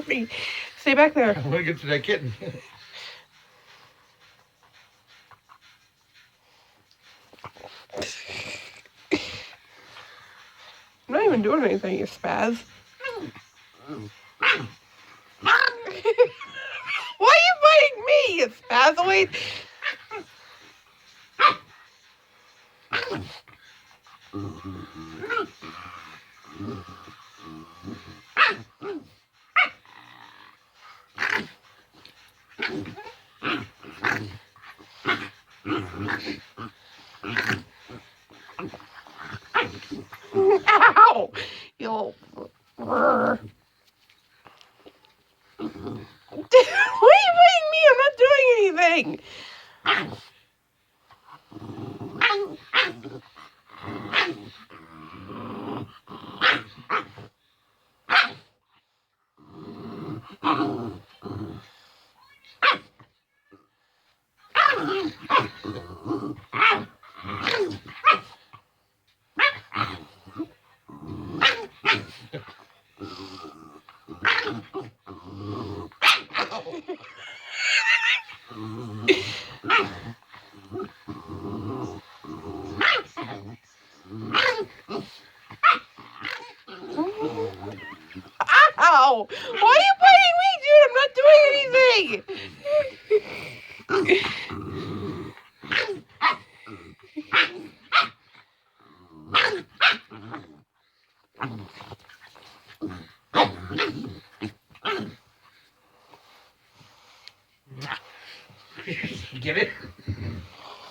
me. Stay back there. I want to get to that kitten. I'm not even doing anything, you spaz. Why are you biting me, you spazoid? Ow! You little... Why are you biting me? I'm not doing anything. Ow! Why are